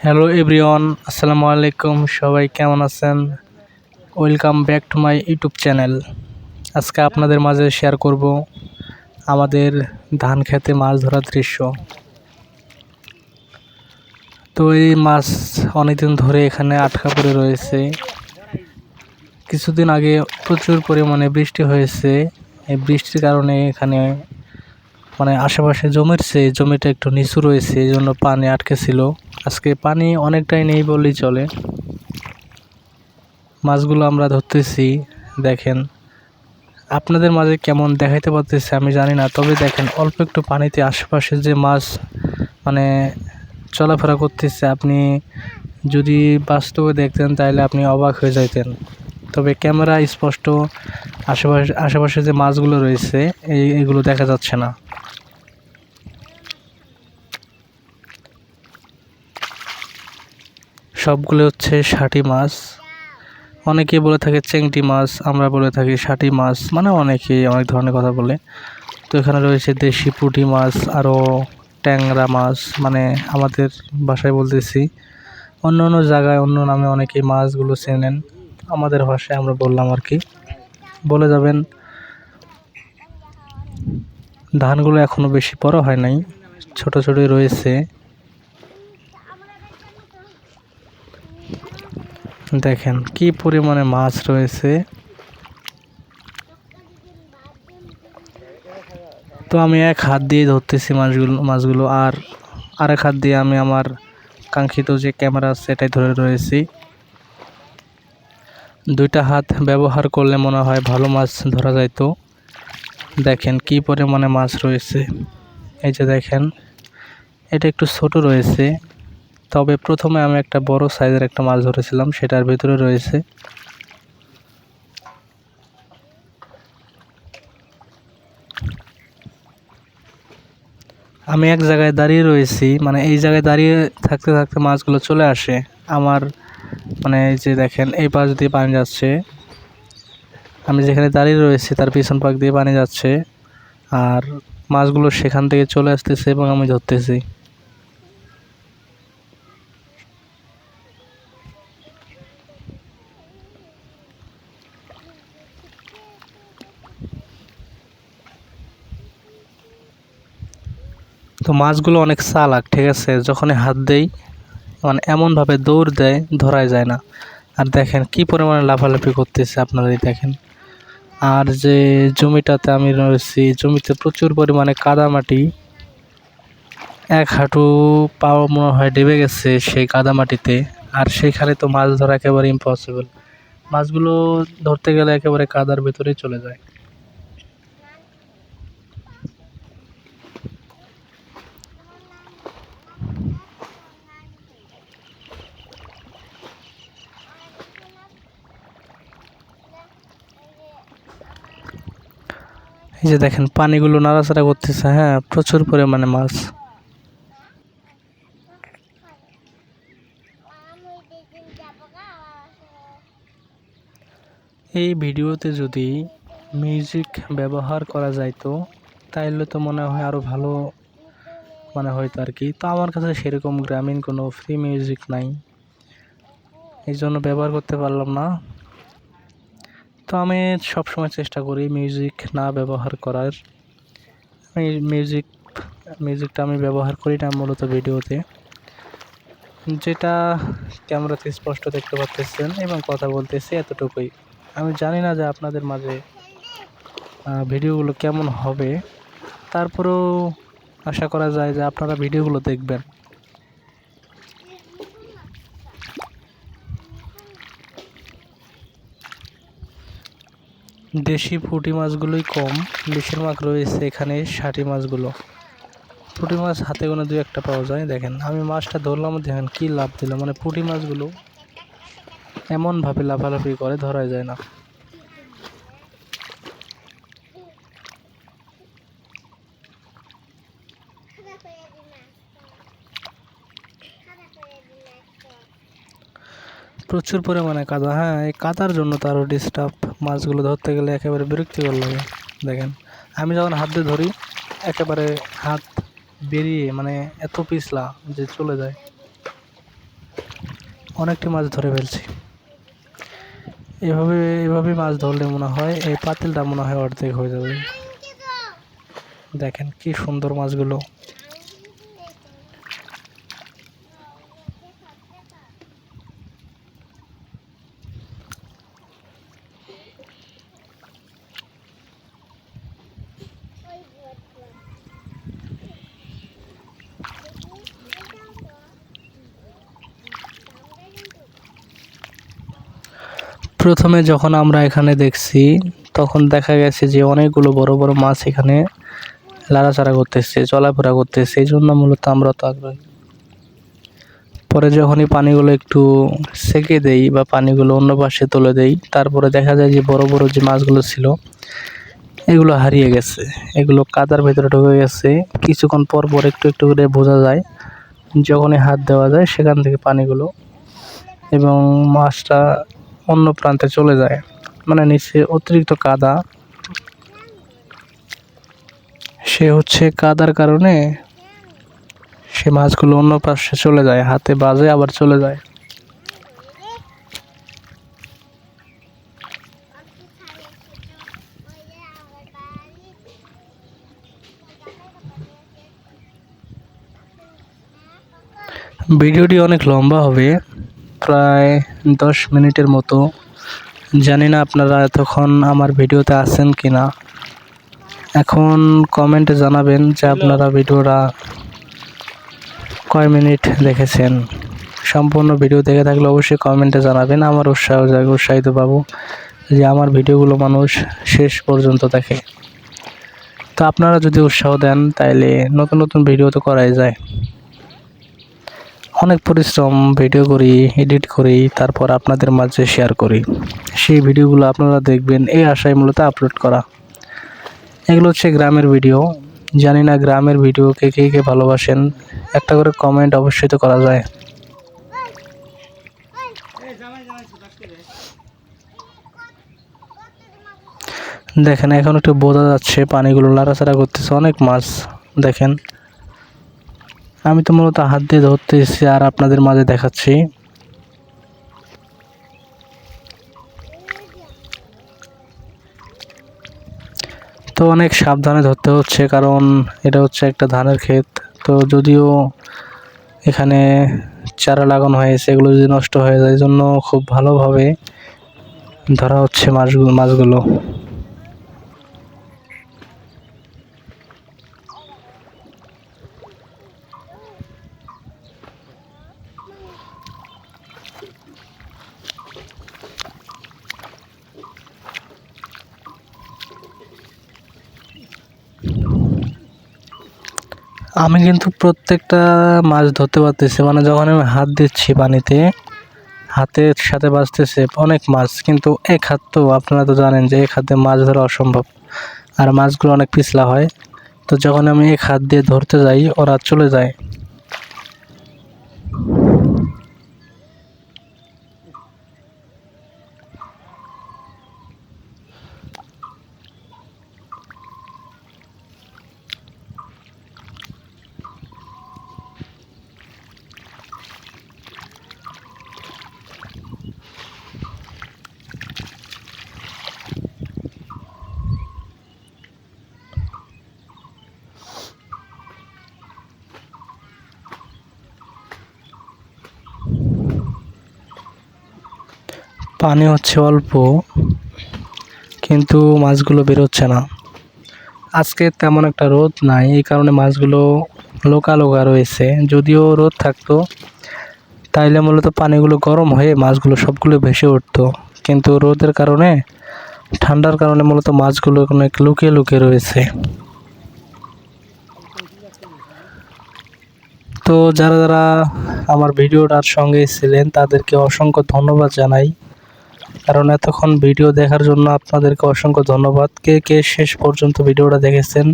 Hello everyone, আসসালামু আলাইকুম। সবাই কেমন আছেন? Welcome back to my YouTube channel. আজকে আপনাদের মাঝে শেয়ার করব আমাদের ধান খেতে মাছ ধরার দৃশ্য। তো এই মাছ অনেকদিন ধরে এখানে আটকা পড়ে রয়েছে। কিছুদিন আগে প্রচুর পরিমাণে বৃষ্টি হয়েছে। এই বৃষ্টির কারণে এখানে আশেপাশে জমিটা একটু নিচু রয়েছে, এই জন্য পানি আটকে ছিল। আজকে পানি অনেকটাই নেই বললেই চলে। মাছগুলো আমরা ধরতেছি, দেখেন। আপনাদের মাঝে কেমন দেখাইতে পারতেছে আমি জানি না, তবে দেখেন অল্প একটু পানিতে আশেপাশে যে মাছ মানে চলাফেরা করতেছে, আপনি যদি বাস্তবে দেখতেন তাহলে আপনি অবাক হয়ে যাইতেন। তবে ক্যামেরা স্পষ্ট আশেপাশে যে মাছগুলো রয়েছে এইগুলো দেখা যাচ্ছে না। সবগুলো হচ্ছে ষাটি মাছ। অনেকে বলে থাকে চেংটি মাছ, আমরা বলে থাকি ষাটি মাছ, অনেকে অনেক ধরনের কথা বলে। তো এখানে রয়েছে দেশি পুঁটি মাছ, আরও ট্যাংরা মাছ, আমাদের ভাষায় বলতেছি। অন্য অন্য জায়গায় অন্য নামে অনেকেই মাছগুলো চেনেন, আমাদের ভাষায় আমরা বললাম আর কি। বলে যাবেন। ধানগুলো এখনো বেশি বড় হয় নাই, ছোট ছোটই রয়েছে। দেখেন কি পরিমাণে মাছ রয়েছে। তো আমি এক হাত দিয়ে ধরতেছি মাছগুলো আর আরেক হাত দিয়ে আমি আমার কাঙ্ক্ষিত যে ক্যামেরা আছে সেটাই ধরে রয়েছি। দুইটা হাত ব্যবহার করলে মনে হয় ভালো মাছ ধরা যাইতো। দেখেন কি পরিমাণে মাছ রয়েছে। এই যে দেখেন, এটা একটু ছোট রয়েছে, তবে প্রথমে আমি একটা বড় সাইজের একটা মাছ ধরেছিলাম, সেটার ভিতরে রয়েছে। আমি এক জায়গায় দাঁড়িয়ে রয়েছি, এই জায়গায় দাঁড়িয়ে থাকতে থাকতে মাছগুলো চলে আসে আমার। এই যে দেখেন, এই পাশ দিয়ে পানি যাচ্ছে, আমি যেখানে দাঁড়িয়ে রয়েছি তার পিছন পাশ দিয়ে পানি যাচ্ছে, আর মাছগুলো সেখান থেকে চলে আসতেছে এবং আমি ধরতেছি। তো মাছগুলো অনেক চালাক, ঠিক আছে। যখনই হাত দেই এমনভাবে দৌড় দেয়, ধরাই যায় না। আর দেখেন কি পরিমাণে লাফালাফি করতেছে, আপনারাই দেখেন। আর যে জমিটাতে আমি রয়েছি, জমিতে প্রচুর পরিমাণে কাদামাটি, এক হাঁটু পাও মনে হয় ডেবে গেছে সেই কাদামাটিতে। আর সেখানে তো মাছ ধরা একেবারে ইম্পসিবল, মাছগুলো ধরতে গেলে একেবারে কাদার ভেতরেই চলে যায়। এই যে দেখেন পানিগুলো নাড়াচাড়া করতেছে, হ্যাঁ, প্রচুর পরিমাণে মাছ। এই ভিডিওতে যদি মিউজিক ব্যবহার করা যাইতো তাইলে তো মনে হয় আরও ভালো হয়তো আর কি। তো আমার কাছে সেরকম গ্রামীণ কোনো ফ্রি মিউজিক নাই, এই জন্য ব্যবহার করতে পারলাম না। তো আমি সবসময় চেষ্টা করি মিউজিক না ব্যবহার করার। আমি মিউজিকটা আমি ব্যবহার করি না মূলত ভিডিওতে, যেটা ক্যামেরাতে স্পষ্ট দেখতে পাচ্ছেন এবং কথা বলতেছি এতটুকুই। আমি জানি না যে আপনাদের মাঝে ভিডিওগুলো কেমন হবে, তারপরেও আশা করা যায় যে আপনারা ভিডিওগুলো দেখবেন। দেশি পুঁটি মাছগুলোই কম, বেশিরভাগ রয়েছে এখানে ষাটি মাছগুলো। পুঁটি মাছ হাতে গোনা দুই একটা পাওয়া যায়। দেখেন আমি মাছটা ধরলাম, দেখেন কি লাভ দিল, পুঁটি মাছগুলো এমনভাবে লাফালাফি করে ধরা যায় না। প্রচুর পরিমাণে কাদা, হ্যাঁ, এই কাদার জন্য তো আরও ডিস্টার্ব। মাছগুলো ধরতে গেলে একেবারে বিরক্তিকর লাগে। দেখেন আমি যখন হাত দিয়ে ধরি একেবারে হাত বেরিয়ে এত পিছলা যে চলে যায়। অনেকটি মাছ ধরে ফেলছি। এভাবে এভাবে মাছ ধরলে মনে হয় এই পাতিলটা মনে হয় অর্ধেক হয়ে যাবে। দেখেন কি সুন্দর মাছগুলো। প্রথমে যখন আমরা এখানে দেখছি তখন দেখা গেছে যে অনেকগুলো বড় বড় মাছ এখানে লাড়াচাড়া করতেছে, চলাফেরা করতেছে, এই জন্য মূলত আমরা তো আগ্রহী। পরে যখনই পানিগুলো একটু সেকে দেই বা পানিগুলো অন্য পাশে তুলে দেই, তারপরে দেখা যায় যে বড় বড় যে মাছগুলো ছিল এগুলো হারিয়ে গেছে, এগুলো কাদার ভেতরে ঢুকে গেছে। কিছুক্ষণ পর পর একটু একটু করে বোঝা যায়, যখনই হাত দেওয়া যায় সেখান থেকে পানিগুলো এবং মাছটা অন্য প্রান্তে চলে যায়। মানে নিচে অতিরিক্ত কাদা, সে হচ্ছে কাদার কারণে সে মাছগুলো অন্য পাশে চলে যায়, হাতে বাজে আবার চলে যায়। ভিডিওটি অনেক লম্বা হবে, প্রায় 10 মিনিটের মতো। জানি না আপনারা এতক্ষণ আমার ভিডিওতে আছেন কিনা। এখন কমেন্টে জানাবেন যে আপনারা ভিডিওটা কয় মিনিট দেখেছেন। সম্পূর্ণ ভিডিও দেখে থাকলে অবশ্যই কমেন্টে জানাবেন, আমার উৎসাহিত পাবো যে আমার ভিডিওগুলো মানুষ শেষ পর্যন্ত দেখে। তো আপনারা যদি উৎসাহ দেন তাইলে নতুন নতুন ভিডিও তো করাই যায়। অনেক পরিশ্রম ভিডিও করি, এডিট করি, তারপর আপনাদের মাঝে শেয়ার করি। সেই ভিডিওগুলো আপনারা দেখবেন এই আশায় মূলত আপলোড করা। এগুলো হচ্ছে গ্রামের ভিডিও। জানি না গ্রামের ভিডিওকে কে কে ভালোবাসেন, একটা করে কমেন্ট অবশ্যই তো করা যায়। দেখেন এখন একটু বোঝা যাচ্ছে পানিগুলো লাড়াচাড়া করতেছে, অনেক মাছ। দেখেন আমি তো মূলত হাত দিয়ে ধরতেছি আর আপনাদের মাঝে দেখাচ্ছি। তো অনেক সাবধানে ধরতে হচ্ছে, কারণ এটা হচ্ছে একটা ধানের ক্ষেত। তো যদিও এখানে চারা লাগানো হয়েছে, এগুলো যদি নষ্ট হয়ে যায়, এই জন্য খুব ভালোভাবে ধরা হচ্ছে মাছগুলো। আমি কিন্তু প্রত্যেকটা মাছ ধরতে পারতেছি, মানে যখন আমি হাত দিচ্ছি পানিতে, হাতের সাথে বাজতেছে অনেক মাছ। কিন্তু এক হাত, তো আপনারা তো জানেন যে এক হাতে মাছ ধরা অসম্ভব, আর মাছগুলো অনেক পিছলা হয়। তো যখন আমি এক হাত দিয়ে ধরতে যাই ওরা চলে যায়। পানি হচ্ছে অল্প, কিন্তু মাছগুলো বেরোচ্ছে না। আজকে তেমন একটা রোদ নাই, এই কারণে মাছগুলো লোকা লোকা রয়েছে। যদিও রোদ থাকতো তাইলে মূলত পানিগুলো গরম হয়ে মাছগুলো সবগুলো ভেসে উঠতো, কিন্তু রোদের কারণে, ঠান্ডার কারণে মূলত মাছগুলো অনেক লুকিয়ে লুকিয়ে রয়েছে। তো যারা যারা আমার ভিডিওটার সঙ্গে ছিলেন তাদেরকে অসংখ্য ধন্যবাদ জানাই, কারণ এতক্ষণ ভিডিও দেখার জন্য আপনাদেরকে অসংখ্য ধন্যবাদ। কে কে শেষ পর্যন্ত ভিডিওটা দেখেছেন,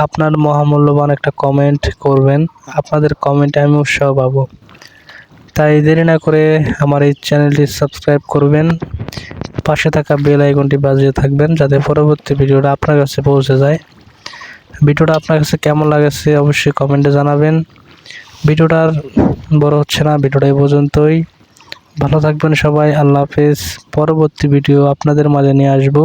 আপনার মহামূল্যবান একটা কমেন্ট করবেন, আপনাদের কমেন্টে আমি উৎসাহ পাবো। তাই দেরি না করে আমার এই চ্যানেলটি সাবস্ক্রাইব করবেন, পাশে থাকা বেল আইকনটি বাজিয়ে থাকবেন যাতে পরবর্তী ভিডিওটা আপনার কাছে পৌঁছে যায়। ভিডিওটা আপনার কাছে কেমন লাগছে অবশ্যই কমেন্টে জানাবেন। ভিডিওটা আর বড় হচ্ছে না, ভিডিওটা এই পর্যন্তই। ভালো থাকবেন সবাই, আল্লাহ হাফেজ। পরবর্তী ভিডিও আপনাদের মাঝে নিয়ে আসবো।